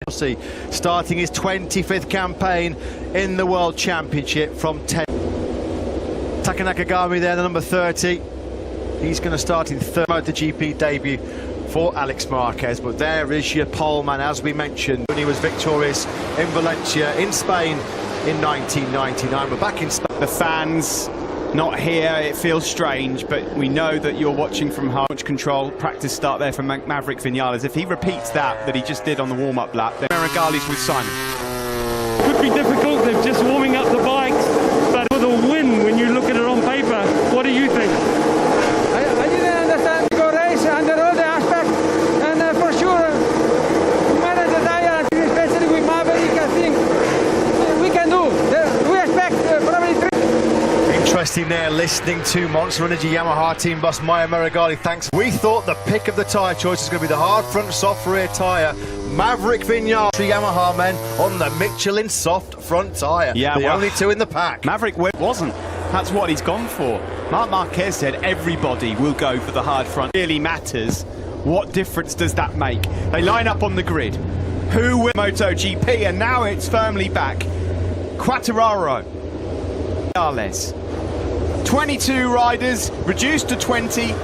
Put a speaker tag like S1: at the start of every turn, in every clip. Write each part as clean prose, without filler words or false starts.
S1: Rossi starting his 25th campaign in the World Championship from 10. Taka Nakagami there, the number 30. He's going to start in third MotoGP debut for Alex Marquez. But there is your pole man, as we mentioned, when he was victorious in Valencia in Spain in 1999. We're back in Spain.
S2: The fans not here, it feels strange, but we know that you're watching from home. Much control, practice start there from Maverick Vinales. If he repeats that he just did on the warm-up lap, then Maragali's with Simon.
S3: Could be difficult, they're just warming up the bikes, but for the win, when you look at it on paper, what do you think?
S4: I didn't understand the race under all the aspects, and for sure, we manage the tire, especially with Maverick. I think we can do. We expect probably 3.
S1: Interesting there, listening to Monster Energy Yamaha team boss Maya Maragali. Thanks. We thought the pick of the tyre choice was going to be the hard front, soft rear tyre. Maverick Vinales, the Yamaha men on the Michelin soft front tyre.
S2: Yeah,
S1: the only two in the pack.
S2: Maverick wasn't. That's what he's gone for. Marc Marquez said everybody will go for the hard front. It really matters. What difference does that make? They line up on the grid. Who will MotoGP? And now it's firmly back. Quartararo. Vinales. 22 riders, reduced to 20.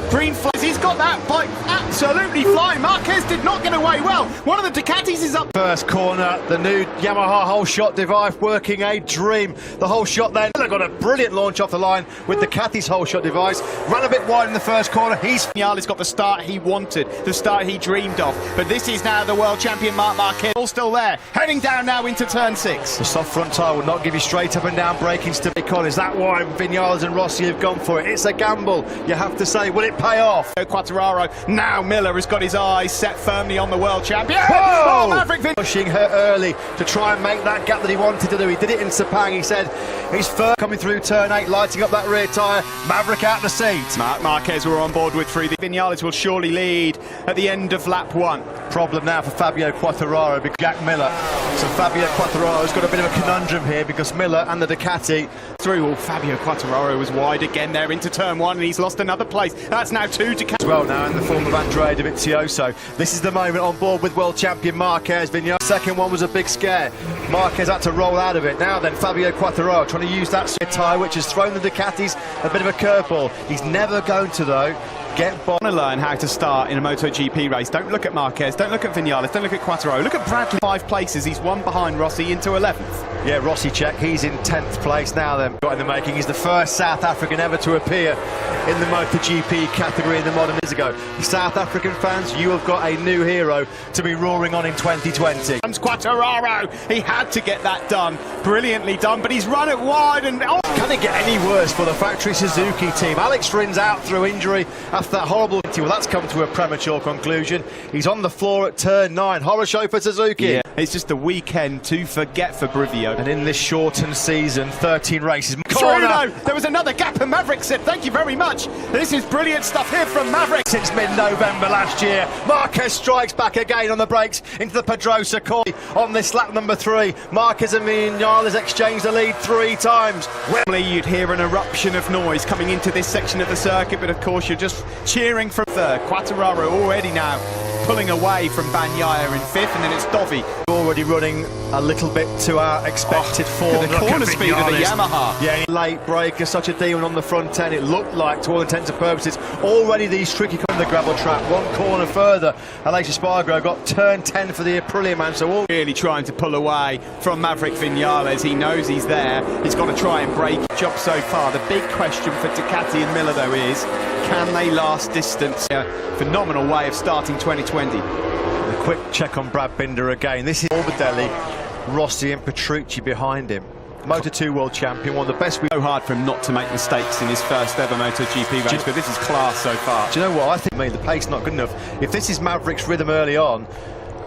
S2: Green flags, he's got that bike absolutely flying. Marquez did not get away well. One of the Ducatis is up.
S1: First corner, the new Yamaha whole shot device working a dream. The whole shot then got a brilliant launch off the line with the Ducati's whole shot device. Ran a bit wide in the first corner.
S2: Vinales got the start he wanted, the start he dreamed of. But this is now the world champion Marc Marquez, all still there. Heading down now into turn 6.
S1: The soft front tyre will not give you straight up and down braking stability. Is that why Vinales and Rossi have gone for it? It's a gamble, you have to say. Will it pay off?
S2: Quartararo, now Miller has got his eyes set firmly on the world champion.
S1: Whoa!
S2: Oh, Maverick
S1: pushing her early to try and make that gap that he wanted to do. He did it in Sepang. He said he's first coming through turn 8, lighting up that rear tyre. Maverick out the seat.
S2: Marc Marquez were on board with 3. Vinales will surely lead at the end of lap 1.
S1: Problem now for Fabio Quartararo because Jack Miller. So Fabio Quartararo's got a bit of a conundrum here because Miller and the Ducati
S2: through. Oh, Fabio Quartararo was wide again there into turn 1 and he's lost another place. That's now 2 Ducati.
S1: As well now in the form of Andrea Dovizioso. This is the moment on board with world champion Marquez. Vinales. Second one was a big scare. Marquez had to roll out of it. Now then Fabio Quartararo trying to use that tyre which has thrown the Ducatis a bit of a curveball. He's never going to though get by.
S2: To learn how to start in a MotoGP race. Don't look at Marquez, don't look at Vinales, don't look at Quartararo. Look at Bradley. 5 places, he's one behind Rossi into 11th.
S1: Yeah, Rossi check, he's in 10th place now then. Got in the making, he's the first South African ever to appear in the MotoGP category in the modern years ago. South African fans, you have got a new hero to be roaring on in 2020.
S2: Comes Quartararo, he had to get that done. Brilliantly done, but he's run it wide and oh.
S1: Can it get any worse for the factory Suzuki team? Alex Rin's out through injury after that horrible. Well, that's come to a premature conclusion. He's on the floor at turn 9. Horror show for Suzuki.
S2: Yeah, it's just a weekend to forget for Brivio.
S1: And in this shortened season, 13 races.
S2: Corner. There was another gap and Maverick said thank you very much. This is brilliant stuff here from Maverick.
S1: Since mid-November last year, Marquez strikes back again on the brakes into the Pedrosa corner on this lap number 3. Marquez and Vinales exchanged the lead 3 times.
S2: Normally you'd hear an eruption of noise coming into this section of the circuit, but of course you're just cheering from third. Quartararo already now pulling away from Bagnaia in 5th, and then it's Dovi.
S1: Already running a little bit to our expected form.
S2: The corner speed of the Yamaha.
S1: Yeah, late breaker, such a demon on the front end. It looked like, to all intents and purposes, already these tricky on the gravel track. One corner further, Aleix Espargaro got turn 10 for the Aprilia man. So all
S2: really trying to pull away from Maverick Vinales. He knows he's there. He's got to try and break it. Job so far. The big question for Ducati and Miller though is, can they last distance? A phenomenal way of starting 2020.
S1: A quick check on Brad Binder again. This is Morbidelli, Rossi and Petrucci behind him. Moto2 world champion, one of the best.
S2: So hard for him not to make mistakes in his first ever MotoGP race, but this is class so far.
S1: Do you know what? I think the pace not good enough. If this is Maverick's rhythm early on,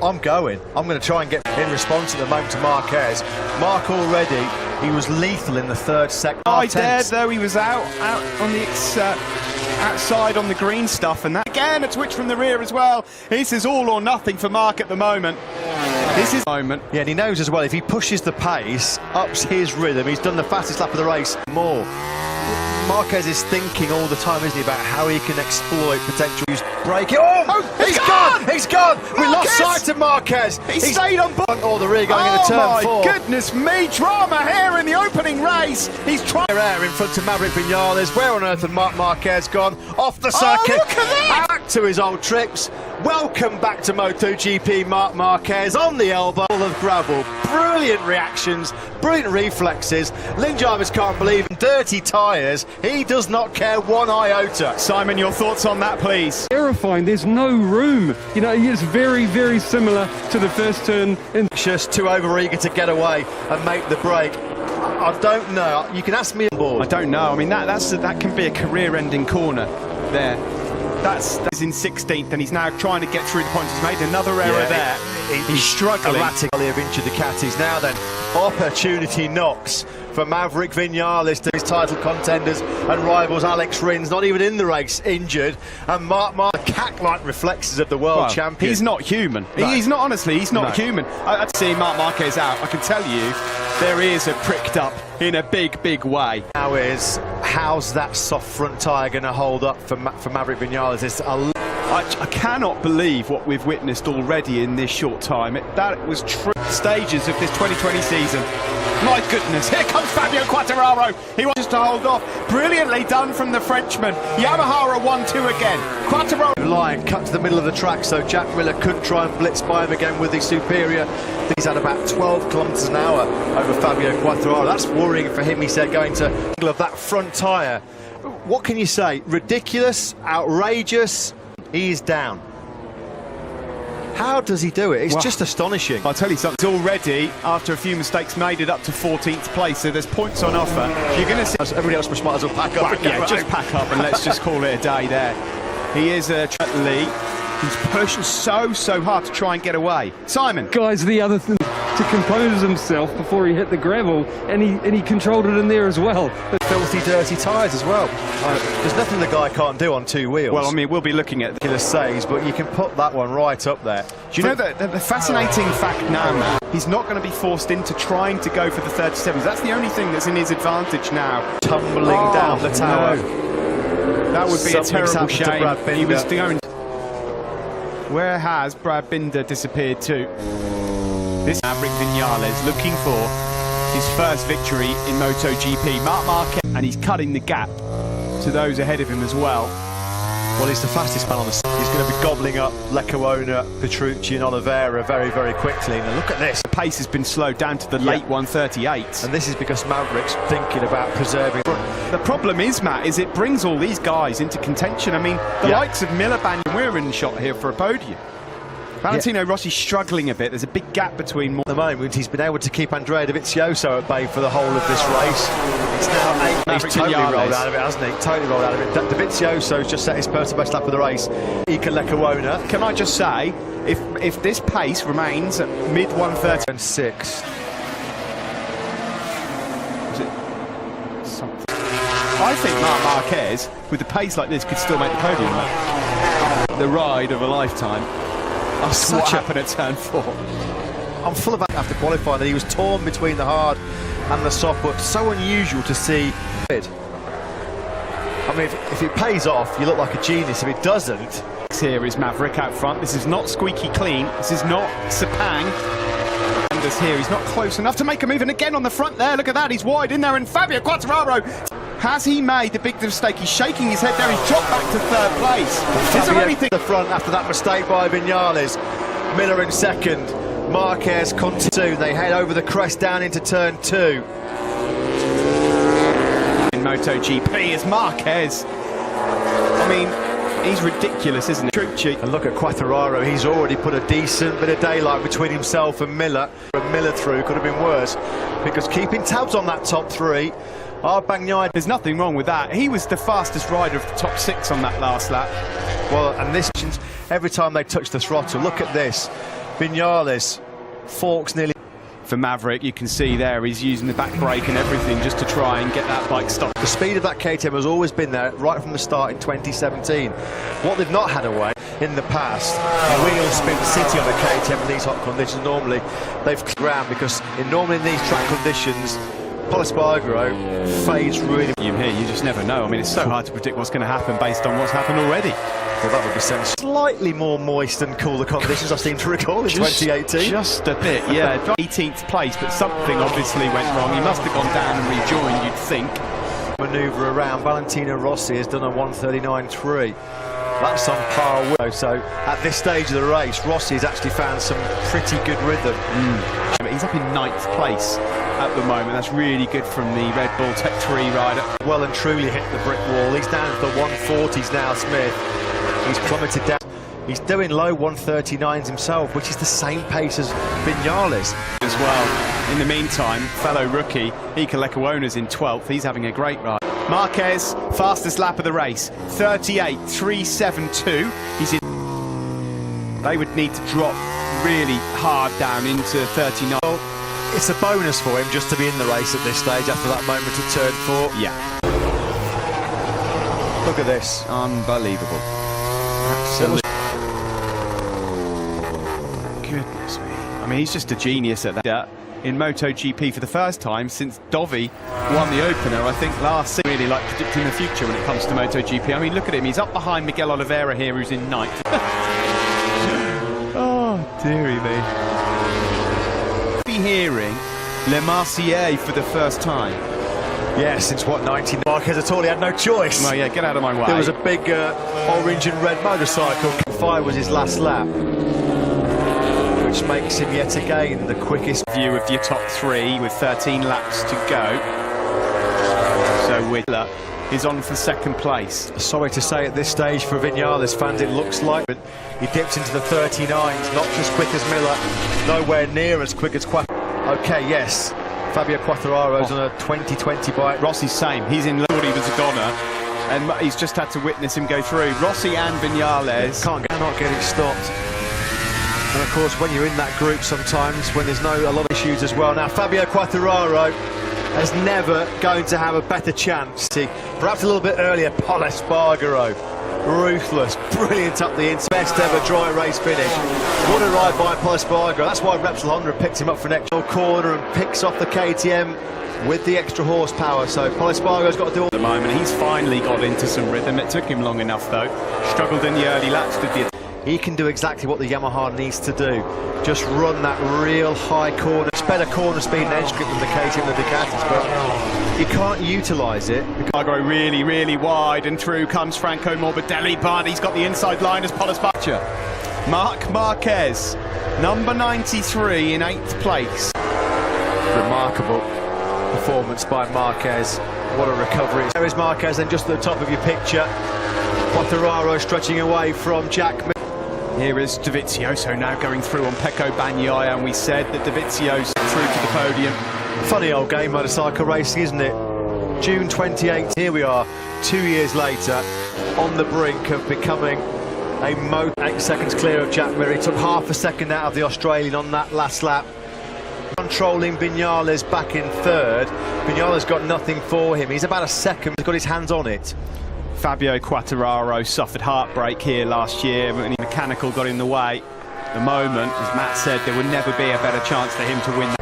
S1: I'm going to try and get in response at the moment to Marquez. Mark already, he was lethal in the third sector.
S2: I dared though, he was out on the outside on the green stuff, and that again a twitch from the rear as well. This is all or nothing for Mark at the moment. This is the moment.
S1: Yeah, and he knows as well, if he pushes the pace, ups his rhythm, he's done the fastest lap of the race more. Marquez is thinking all the time, isn't he, about how he can exploit potential break. Oh, he's gone! He's gone! We lost sight of Marquez.
S2: He stayed on board.
S1: All the rear going into turn 4.
S2: Oh my goodness me, drama here in the opening race. He's trying
S1: air in front of Maverick Vinales. Where on earth had Marc Marquez gone? Off the circuit.
S2: Look at that!
S1: Back to his old tricks. Welcome back to MotoGP, Marc Marquez on the elbow of gravel. Brilliant reactions, brilliant reflexes. Lynn Jarvis can't believe in dirty tyres. He does not care one iota.
S2: Simon, your thoughts on that, please?
S3: Terrifying. There's no room. You know, it's very, very similar to the first turn.
S1: Just too over-eager to get away and make the break. I don't know. You can ask me on board.
S2: I don't know. I mean, that can be a career-ending corner there. That's in 16th, and he's now trying to get through the points. He's made another error there. He's struggling.
S1: Erratically of Inch of Ducatis. Now then, opportunity knocks for Maverick Vinales to his title contenders and rivals. Alex Rins not even in the race, injured, and Marc cat-like reflexes of the world champion.
S2: He's not human. No. He's not, honestly, he's not human. I'd see Marc Marquez out. I can tell you, their ears are pricked up in a big, big way.
S1: Now how's that soft front tyre going to hold up for Maverick Vinales? It's
S2: I cannot believe what we've witnessed already in this short time. That was true stages of this 2020 season. My goodness, here comes Fabio Quartararo. He wants to hold off. Brilliantly done from the Frenchman. Yamaha are 1-2 again. Quartararo.
S1: Line cut to the middle of the track, so Jack Miller couldn't try and blitz by him again with the Superior. He's had about 12 kilometres an hour over Fabio Quartararo. That's worrying for him, he said, going to angle of that front tyre. What can you say? Ridiculous, outrageous. He's down. How does he do it? It's just astonishing.
S2: I'll tell you something. It's already, after a few mistakes, made it up to 14th place, so there's points on offer. You're going to see...
S1: Everybody else might as well pack up.
S2: Yeah, just pack up and let's just call it a day there. He is a Lee. He's pushing so hard to try and get away. Simon.
S3: Guys, the other thing, to compose himself before he hit the gravel, and he controlled it in there as well.
S1: Filthy, dirty tyres as well. There's nothing the guy can't do on two wheels.
S2: Well, I mean, we'll be looking at
S1: the saves, but you can put that one right up there.
S2: Do you know that the fascinating fact now, Matt, he's not going to be forced into trying to go for the 37s. That's the only thing that's in his advantage now.
S1: Tumbling down the tower.
S2: No. That would be a terrible shame. He was going. Where has Brad Binder disappeared to? This Maverick Vinales looking for his first victory in MotoGP. Marc Marquez, and he's cutting the gap to those ahead of him as well.
S1: Well, he's the fastest man on the side. He's going to be gobbling up Leccaona, Petrucci and Oliveira very, very quickly. Now look at this.
S2: The pace has been slowed down to the late 138s.
S1: And this is because Maverick's thinking about preserving.
S2: The problem is, Matt, is it brings all these guys into contention. I mean, the likes of Miliband, we're in shot here for a podium. Valentino Rossi struggling a bit. There's a big gap between.
S1: At the moment, he's been able to keep Andrea Dovizioso at bay for the whole of this race. It's now 8. He's totally rolled out of it, hasn't he? Totally rolled out of it. Dovizioso's just set his personal best lap of the race. Ika Leccaona.
S2: Can I just say, if this pace remains at mid 130
S1: and 6.
S2: I think Marc Marquez, with a pace like this, could still make the podium. The ride of a lifetime. That's what happened at turn 4.
S1: I'm full of after qualifying that he was torn between the hard and the soft, but so unusual to see. I mean, if it pays off, you look like a genius. If it doesn't...
S2: Here is Maverick out front. This is not squeaky clean. This is not Sepang. And this here, he's not close enough to make a move. And again on the front there, look at that, he's wide in there. And Fabio Quartararo, has he made the big mistake? He's shaking his head there. He's dropped back to 3rd place. Is there anything...
S1: The front after that mistake by Vinales. Miller in 2nd. Marquez continues. They head over the crest down into turn 2.
S2: In MotoGP is Marquez. I mean, he's ridiculous, isn't he? Petrucci.
S1: And look at Quartararo. He's already put a decent bit of daylight between himself and Miller. Miller through could have been worse, because keeping tabs on that top 3.
S2: There's nothing wrong with that. He was the fastest rider of the top 6 on that last lap.
S1: Well, and this, every time they touch the throttle, look at this. Vinales forks nearly.
S2: For Maverick, you can see there he's using the back brake and everything just to try and get that bike stopped.
S1: The speed of that KTM has always been there right from the start in 2017. What they've not had away in the past, wheel spin city on a KTM in these hot conditions. Normally they've ground, because normally in these track conditions Pol Espargaro fades really.
S2: You here, you just never know. I mean, it's so hard to predict what's going to happen based on what's happened already.
S1: Well, that would be sense. Slightly more moist and cooler conditions I seem to recall in 2018.
S2: Just a bit, yeah. 18th place, but something obviously went wrong. He must have gone down and rejoined, you'd think.
S1: Manoeuvre around. Valentino Rossi has done a 1:39.3. That's on par with. So at this stage of the race, Rossi has actually found some pretty good rhythm.
S2: He's up in 9th place at the moment. That's really good from the Red Bull Tech 3 rider.
S1: Well and truly hit the brick wall. He's down to the 140s now, Smith. He's plummeted down. He's doing low 139s himself, which is the same pace as Vinales
S2: as well. In the meantime, fellow rookie Iker Lecuona's in 12th. He's having a great ride. Marquez, fastest lap of the race, 38.372. He's in. They would need to drop really hard down into 39.
S1: It's a bonus for him just to be in the race at this stage after that moment at turn 4.
S2: Yeah.
S1: Look at this.
S2: Unbelievable. Absolutely. Goodness me. I mean, he's just a genius at that. In MotoGP for the first time since Dovi won the opener, I think last season. Really like predicting the future when it comes to MotoGP. I mean, look at him. He's up behind Miguel Oliveira here, who's in 9th. Oh, dearie me. Be hearing Le Marseillais for the first time.
S1: Yeah, since what, 19? Marquez at all, he had no choice.
S2: Well, yeah, get out of my way.
S1: There was a big orange and red motorcycle. 5 was his last lap, which makes him yet again the quickest.
S2: View of your top 3 with 13 laps to go. So Whitler is on for 2nd place.
S1: Sorry to say at this stage for Vinales fans, it looks like he dips into the 39s, not as quick as Miller, nowhere near as quick as Okay, yes. Fabio Quartararo's on a 2020 bike.
S2: Rossi's same. He's in. Thought he was a goner, and he's just had to witness him go through. Rossi and Vinales
S1: cannot get it stopped. And of course, when you're in that group, sometimes when there's a lot of issues as well. Now, Fabio Quartararo is never going to have a better chance. Perhaps a little bit earlier, Pol Espargaro. Ruthless, brilliant up the inside, best ever dry race finish. What a ride by Pol Espargaro. That's why Repsol Honda picked him up for an extra corner and picks off the KTM with the extra horsepower. So Pol Espargaro's got to do all.
S2: At the moment, he's finally got into some rhythm. It took him long enough though. Struggled in the early laps.
S1: He can do exactly what the Yamaha needs to do. Just run that real high corner. It's better corner speed and edge grip than the KTM and the Ducatis, but he can't utilise it.
S2: Espargaro really, really wide, and through comes Franco Morbidelli, but he's got the inside line as Pol Espargaro. Marc Marquez, number 93 in 8th place.
S1: Remarkable performance by Marquez. What a recovery. There is Marquez, and just at the top of your picture, Quartararo stretching away from Jack.
S2: Here is Dovizioso now going through on Pecco Bagnaia, and we said that Dovizioso through to the podium.
S1: Funny old game, motorcycle racing, isn't it? June 28th, here we are, 2 years later, on the brink of becoming a 8 seconds clear of Jack Miller. He took half a second out of the Australian on that last lap. Controlling Vinales back in 3rd. Vinales got nothing for him. He's about a second, he's got his hands on it.
S2: Fabio Quartararo suffered heartbreak here last year when the mechanical got in the way. At the moment, as Matt said, there would never be a better chance for him to win.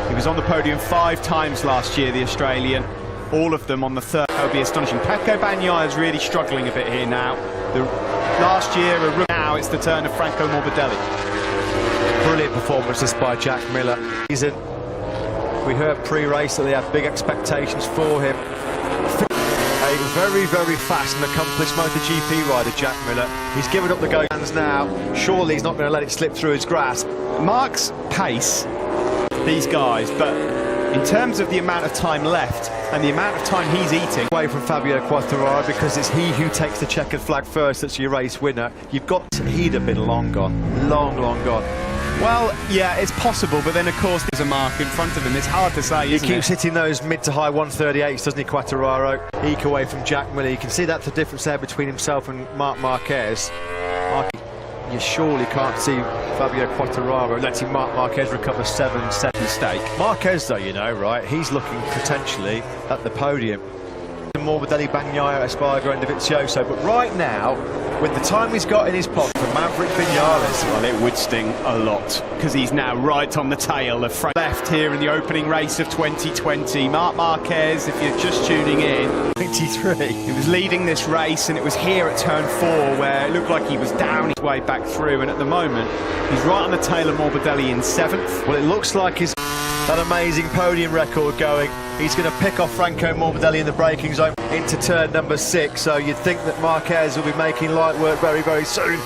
S2: He was on the podium 5 times last year, the Australian. All of them on the 3rd. That would be astonishing. Pecco Bagnaia is really struggling a bit here now. Last year, now it's the turn of Franco Morbidelli.
S1: Brilliant performances by Jack Miller. We heard pre-race that they had big expectations for him. A very, very fast and accomplished MotoGP rider, Jack Miller. He's given up the go hands now. Surely he's not going to let it slip through his grasp.
S2: Mark's pace, these guys, but in terms of the amount of time left and the amount of time he's eating.
S1: Away from Fabio Quartararo, because it's he who takes the checkered flag first that's your race winner. He'd have been long gone. Long gone.
S2: Well, yeah, it's possible, but then of course there's a mark in front of him. It's hard to say, isn't it?
S1: He keeps hitting those mid to high 138s, doesn't he, Quartararo? Eke away from Jack Miller. You can see that's the difference there between himself and Marc Marquez. You surely can't see Fabio Quartararo letting Marc Marquez recover 7 seconds mistake. Marquez, though, you know, right, he's looking potentially at the podium. Morbidelli, Bagnaia, Espargaro and Dovizioso, but right now, with the time he's got in his pocket for Maverick Vinales,
S2: well, it would sting a lot, because he's now right on the tail of left here in the opening race of 2020. Marc Marquez, if you're just tuning in,
S1: 23.
S2: He was leading this race, and it was here at turn 4 where it looked like he was down his way back through, and at the moment, he's right on the tail of Morbidelli in 7th.
S1: Well, it looks like he's that amazing podium record going. He's going to pick off Franco Morbidelli in the braking zone into turn number 6, so you'd think that Marquez will be making light work very, very soon.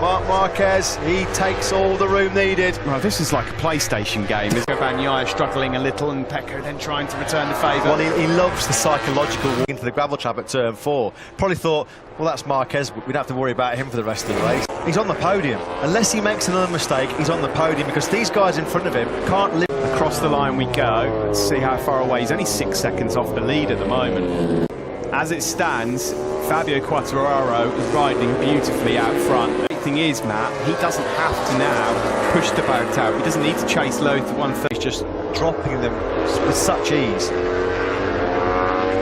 S1: Marc Marquez, he takes all the room needed.
S2: Well, this is like a PlayStation game. Bagnaia struggling a little, and Pecco then trying to return the favour.
S1: Well, he loves the psychological walk into the gravel trap at turn 4. Probably thought, well, that's Marquez, but we don't have to worry about him for the rest of the race. He's on the podium. Unless he makes another mistake, he's on the podium, because these guys in front of him can't live.
S2: Across the line we go. Let's see how far away. He's only 6 seconds off the lead at the moment. As it stands, Fabio Quartararo is riding beautifully out front. The thing is, Matt, he doesn't have to now push the boat out. He doesn't need to chase low to 130.
S1: He's just dropping them with such ease.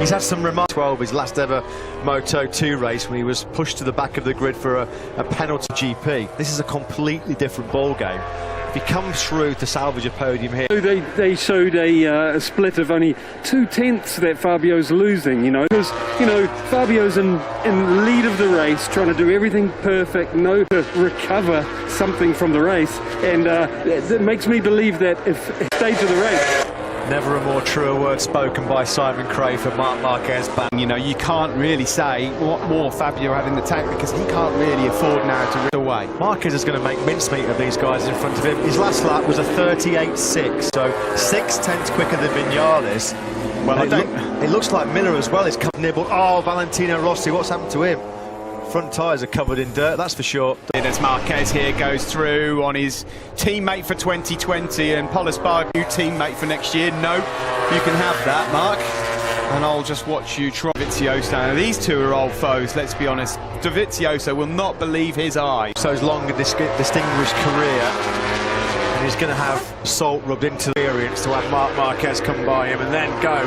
S1: He's had some remarks. 12, his last ever Moto2 race, when he was pushed to the back of the grid for a penalty GP. This is a completely different ball game. If he comes through to salvage a podium here.
S3: They showed a split of only 2/10 that Fabio's losing, you know, because, you know, Fabio's in lead of the race, trying to do everything perfect, to recover something from the race, and it makes me believe that if stage of the race.
S1: Never a more truer word spoken by Simon Cray for Marc Marquez.
S2: You know, you can't really say what more Fabio had in the tank, because he can't really afford now to rip away.
S1: Marquez is going to make mincemeat of these guys in front of him. His last lap was a 38.6, so 6/10 quicker than Vinales. Well, it looks like Miller as well is nibbled. Oh, Valentino Rossi, what's happened to him? Front tyres are covered in dirt, that's for sure.
S2: As Marquez here goes through on his teammate for 2020, and Paul Espargaro, new teammate for next year. No, you can have that, Mark. And I'll just watch you try Dovizioso. Now, these two are old foes, let's be honest. Dovizioso will not believe his eyes.
S1: So his long and distinguished career, and he's going to have salt rubbed into the experience to have Marc Marquez come by him and then go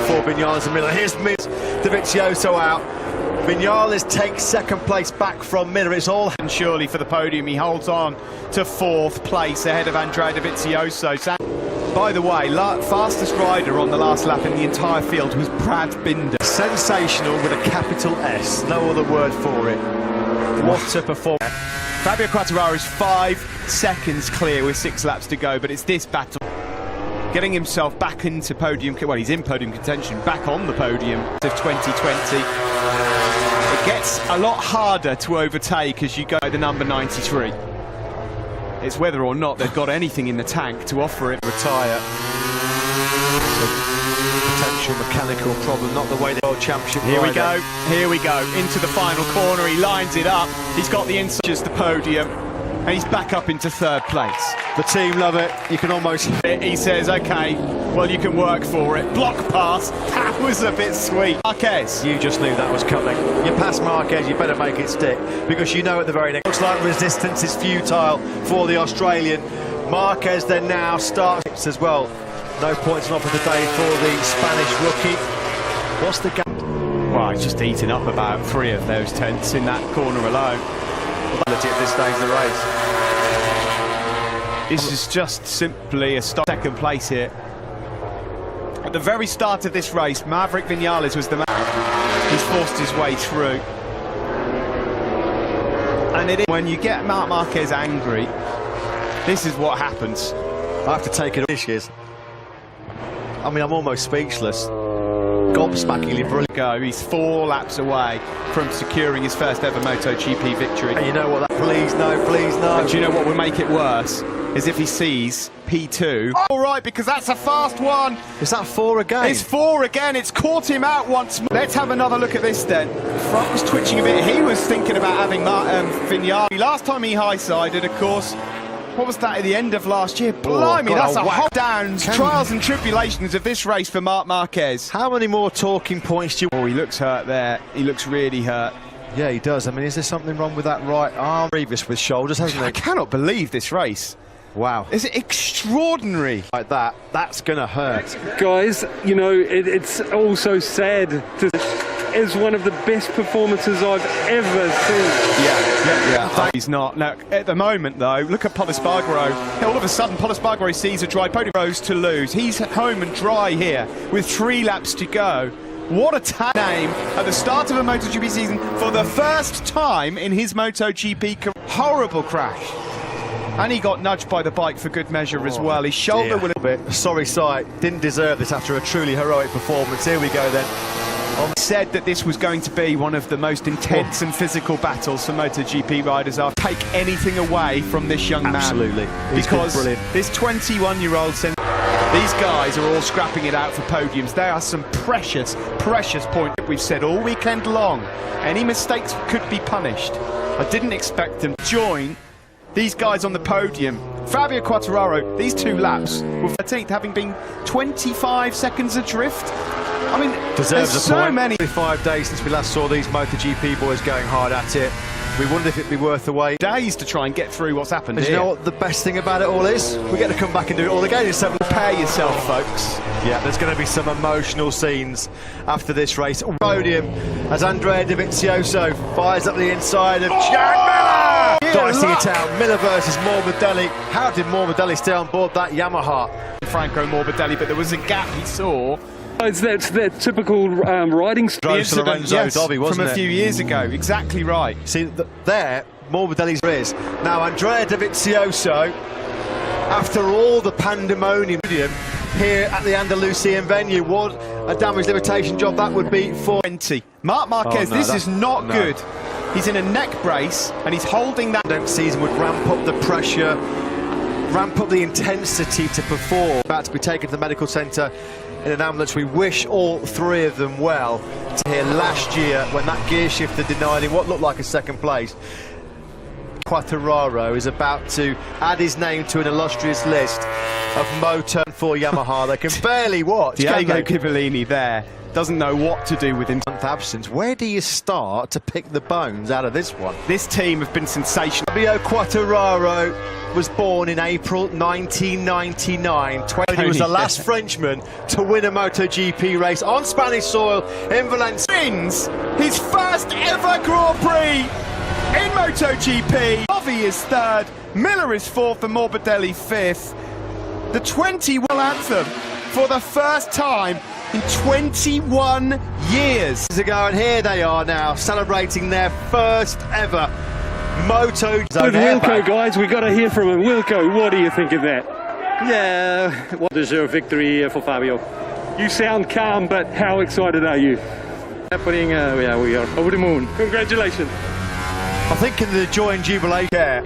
S1: for Vinales and Miller. Here's Dovizioso out. Vinales takes 2nd place back from Miller. It's all
S2: and surely for the podium. He holds on to 4th place ahead of Andrea Dovizioso. By the way, fastest rider on the last lap in the entire field was Brad Binder.
S1: Sensational with a capital S, no other word for it. What a performance.
S2: Fabio Quartararo is 5 seconds clear with 6 laps to go, but it's this battle. Getting himself back into podium, well, he's in podium contention, back on the podium of 2020. It gets a lot harder to overtake as you go to the number 93. It's whether or not they've got anything in the tank to offer it.
S1: Retire. Potential mechanical problem, not the way the World Championship.
S2: Here we go, into the final corner. He lines it up. He's got the inside, just the podium, and he's back up into 3rd place.
S1: The team love it. You can almost.
S2: He says, "Okay, well, you can work for it." Block pass. That was a bit sweet. Marquez.
S1: You just knew that was coming. You pass Marquez, you better make it stick, because you know at the very next. Looks like resistance is futile for the Australian. Marquez then now starts as well. No points off of the day for the Spanish rookie. What's the gap?
S2: Well, he's just eaten up about 3 of those 10ths in that corner alone.
S1: At this stage of the race.
S2: This is just simply a 2nd place here. At the very start of this race, Maverick Vinales was the man. He's forced his way through. And it is when you get Marc Marquez angry, this is what happens.
S1: I have to take it dishes. I mean, I'm almost speechless. Gobsmackingly brilliant.
S2: He's 4 laps away from securing his first ever MotoGP victory.
S1: And you know what? Please no, please no.
S2: And do you know what would make it worse? Is if he sees P2. All right, because that's a fast one.
S1: Is that 4 again?
S2: It's 4 again. It's caught him out once more. Let's have another look at this then. Front was twitching a bit. He was thinking about having Vinales. Last time he high-sided, of course. What was that at the end of last year? Blimey, that's a hot downs, trials and tribulations of this race for Marc Marquez.
S1: How many more talking points do you...
S2: Oh, he looks hurt there. He looks really hurt.
S1: Yeah, he does. I mean, is there something wrong with that right arm? Previous with shoulders, hasn't he?
S2: I cannot believe this race.
S1: Wow.
S2: It's extraordinary.
S1: Like that, that's going to hurt.
S3: Guys, you know, it's also sad to is one of the best performances I've ever seen.
S2: Yeah. He's not. Now, at the moment, though, look at Polispargaro. All of a sudden, Polispargaro sees a dry podium, goes to lose. He's home and dry here with 3 laps to go. What a name at the start of a MotoGP season for the first time in his MotoGP career. Horrible crash. And he got nudged by the bike for good measure as well. His shoulder will...
S1: Sorry sight, didn't deserve this after a truly heroic performance. Here we go then.
S2: Said that this was going to be one of the most intense and physical battles for MotoGP riders. I'll take anything away from this young man.
S1: Absolutely.
S2: Because this 21-year-old these guys are all scrapping it out for podiums. There are some precious points. We've said all weekend long, any mistakes could be punished. I didn't expect them to join these guys on the podium. Fabio Quartararo, these 2 laps were 13th, having been 25 seconds adrift. I mean,
S1: deserves
S2: there's
S1: a point.
S2: so many.
S1: 5 days since we last saw these MotoGP boys going hard at it. We wondered if it'd be worth the wait.
S2: Days to try and get through what's happened
S1: here. You know what the best thing about it all is? We get to come back and do it all again. So
S2: prepare yourself, folks.
S1: Yeah, there's going to be some emotional scenes after this race. Podium as Andrea Dovizioso fires up the inside of Jack Miller. Dicing it out. Miller versus Morbidelli. How did Morbidelli stay on board that Yamaha?
S2: Franco Morbidelli, but there was a gap he saw.
S3: It's that typical riding
S1: Drove to Lorenzo Dobby, wasn't
S2: from a few years ago. Exactly right.
S1: See, there, Morbidelli's is. Now, Andrea Dovizioso, after all the pandemonium here at the Andalusian venue, what a damage limitation job that would be for
S2: 20. Marc Marquez, this is not good. He's in a neck brace, and he's holding that.
S1: Season would ramp up the pressure, ramp up the intensity to perform. About to be taken to the medical centre in an ambulance. We wish all 3 of them well. Here last year when that gear shifter denied him what looked like a second place. Quartararo is about to add his name to an illustrious list of Moto for Yamaha. They can barely watch.
S2: Diego Cipollini there doesn't know what to do with him.
S1: Absence. Where do you start to pick the bones out of this one?
S2: This team have been sensational.
S1: Fabio Quartararo was born in April 1999. He was the last Frenchman to win a MotoGP race on Spanish soil in Valencia.
S2: Wins his first ever Grand Prix in MotoGP. Bovy is 3rd, Miller is 4th, and Morbidelli 5th. The 21 anthem for the first time in 21 years
S1: ago, and here they are now celebrating their first ever Moto.
S3: With Wilco, guys, we got to hear from him. Wilco, what do you think of that?
S5: Yeah, what deserved victory for Fabio.
S3: You sound calm, but how excited are you?
S5: Happening, yeah, we are over the moon.
S3: Congratulations.
S1: I think in the joy and jubilation there,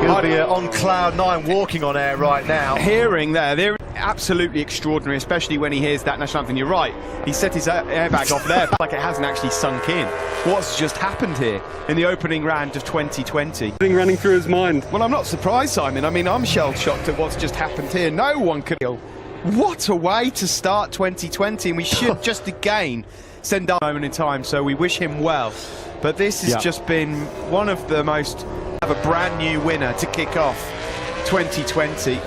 S1: he'll be on cloud 9 walking on air right now.
S2: Hearing they're absolutely extraordinary, especially when he hears that national anthem. You're right, he set his airbag off there, like it hasn't actually sunk in. What's just happened here in the opening round of 2020?
S3: Running through his mind.
S2: Well, I'm not surprised, Simon. I mean, I'm shell-shocked at what's just happened here. No one could feel. What a way to start 2020, and we should just again send our moment in time, so we wish him well. But this has just been one of the most of a brand new winner to kick off 2020.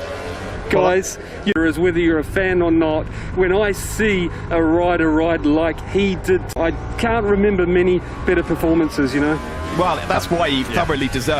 S3: Guys, whether you're a fan or not, when I see a rider ride like he did, I can't remember many better performances, you know.
S2: Well, that's why he thoroughly deserved